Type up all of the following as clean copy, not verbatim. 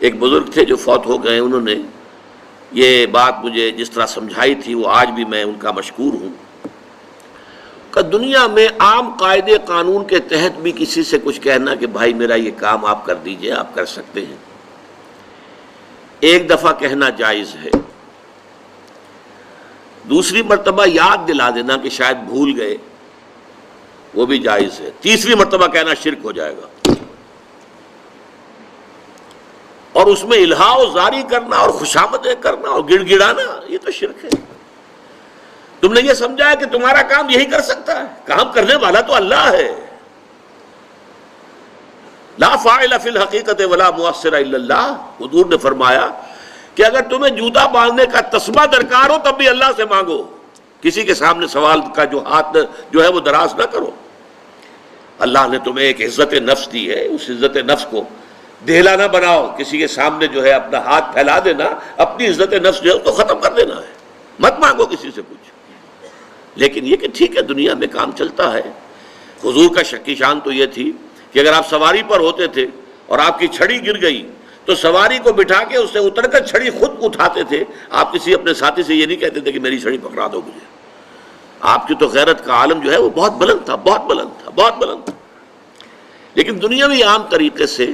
ایک بزرگ تھے جو فوت ہو گئے، انہوں نے یہ بات مجھے جس طرح سمجھائی تھی وہ آج بھی میں ان کا مشکور ہوں کہ دنیا میں عام قاعدے قانون کے تحت بھی کسی سے کچھ کہنا کہ بھائی میرا یہ کام آپ کر دیجئے، آپ کر سکتے ہیں، ایک دفعہ کہنا جائز ہے، دوسری مرتبہ یاد دلا دینا کہ شاید بھول گئے وہ بھی جائز ہے، تیسری مرتبہ کہنا شرک ہو جائے گا، اور اس میں الہا و زاری کرنا اور خوشامدیں کرنا اور گڑ گڑانا یہ تو شرک ہے۔ تم نے یہ سمجھا ہے کہ تمہارا کام یہی کر سکتا ہے، کام کرنے والا تو اللہ ہے، لا فاعل فی الحقیقت ولا مؤثر الا اللہ۔ حضور نے فرمایا کہ اگر تمہیں جوتا باندھنے کا تسبہ درکار ہو تب بھی اللہ سے مانگو، کسی کے سامنے سوال کا جو ہاتھ جو ہے وہ دراز نہ کرو۔ اللہ نے تمہیں ایک عزت نفس دی ہے، اس عزت نفس کو دہلا نہ بناؤ، کسی کے سامنے جو ہے اپنا ہاتھ پھیلا دینا، اپنی عزت نفس جو ہے اس کو ختم کر دینا ہے، مت مانگو کسی سے کچھ۔ لیکن یہ کہ ٹھیک ہے دنیا میں کام چلتا ہے۔ حضور کا شکی شان تو یہ تھی کہ اگر آپ سواری پر ہوتے تھے اور آپ کی چھڑی گر گئی تو سواری کو بٹھا کے اس سے اتر کر چھڑی خود اٹھاتے تھے، آپ کسی اپنے ساتھی سے یہ نہیں کہتے تھے کہ میری چھڑی پکڑا دو مجھے۔ آپ کی تو غیرت کا عالم جو ہے وہ بہت بلند تھا، بہت بلند تھا، بہت بلند تھا۔ لیکن دنیاوی عام طریقے سے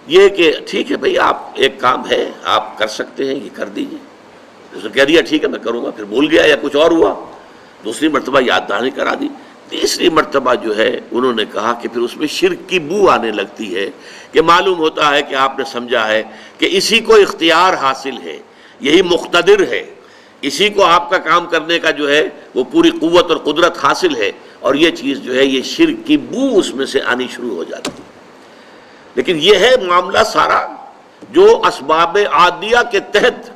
یہ کہ ٹھیک ہے بھئی آپ ایک کام ہے آپ کر سکتے ہیں، یہ کر دیجئے، اس نے کہہ دیا ٹھیک ہے میں کروں گا، پھر بھول گیا یا کچھ اور ہوا، دوسری مرتبہ یاد دہانی کرا دی، تیسری مرتبہ جو ہے انہوں نے کہا کہ پھر اس میں شرک کی بو آنے لگتی ہے کہ معلوم ہوتا ہے کہ آپ نے سمجھا ہے کہ اسی کو اختیار حاصل ہے، یہی مقتدر ہے، اسی کو آپ کا کام کرنے کا جو ہے وہ پوری قوت اور قدرت حاصل ہے، اور یہ چیز جو ہے یہ شرک کی بو اس میں سے آنی شروع ہو جاتی ہے۔ لیکن یہ ہے معاملہ سارا جو اسباب عادیہ کے تحت،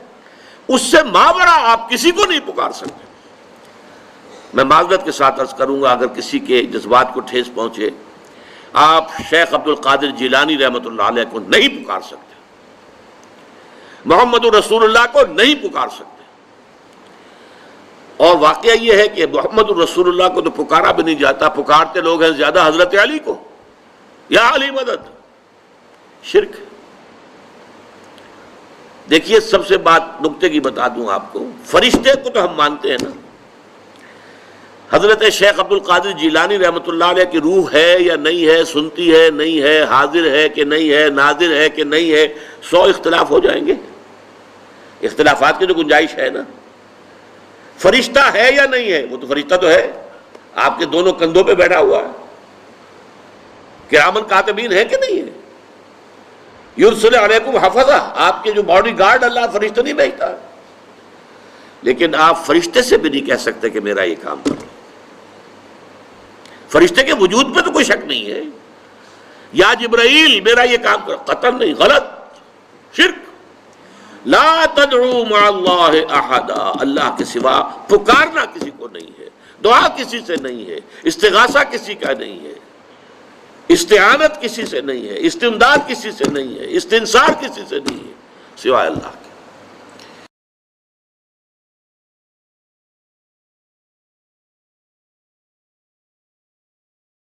اس سے ماورا آپ کسی کو نہیں پکار سکتے۔ میں معذرت کے ساتھ عرض کروں گا اگر کسی کے جذبات کو ٹھیس پہنچے، آپ شیخ عبد القادر جیلانی رحمۃ اللہ علیہ کو نہیں پکار سکتے، محمد رسول اللہ کو نہیں پکار سکتے، اور واقعہ یہ ہے کہ محمد الرسول اللہ کو تو پکارا بھی نہیں جاتا، پکارتے لوگ ہیں زیادہ حضرت علی کو، یا علی مدد، شرک۔ دیکھیے سب سے بات نکتے کی بتا دوں آپ کو، فرشتے کو تو ہم مانتے ہیں نا، حضرت شیخ عبد القادر جیلانی رحمۃ اللہ علیہ کی روح ہے یا نہیں ہے، سنتی ہے نہیں ہے، حاضر ہے کہ نہیں ہے، ناظر ہے کہ نہیں ہے، 100 اختلاف ہو جائیں گے، اختلافات کی تو گنجائش ہے نا۔ فرشتہ ہے یا نہیں ہے، وہ تو فرشتہ تو ہے، آپ کے دونوں کندھوں پہ بیٹھا ہوا ہے، کرامن کاتبین ہے کہ نہیں ہے، یرسل علیکم حفظہ، آپ کے جو باڈی گارڈ اللہ فرشتہ نہیں بھیجتا، لیکن آپ فرشتے سے بھی نہیں کہہ سکتے کہ میرا یہ کام کرو۔ فرشتے کے وجود پہ تو کوئی شک نہیں ہے، یا جبرائیل میرا یہ کام کرو، قطعاً نہیں، غلط، شرک۔ لا تدعو مع اللہ احدا، اللہ کے سوا پکارنا کسی کو نہیں ہے، دعا کسی سے نہیں ہے، استغاثہ کسی کا نہیں ہے، استعانت کسی سے نہیں ہے، استمداد کسی سے نہیں ہے، استنصار کسی سے نہیں ہے سوائے اللہ۔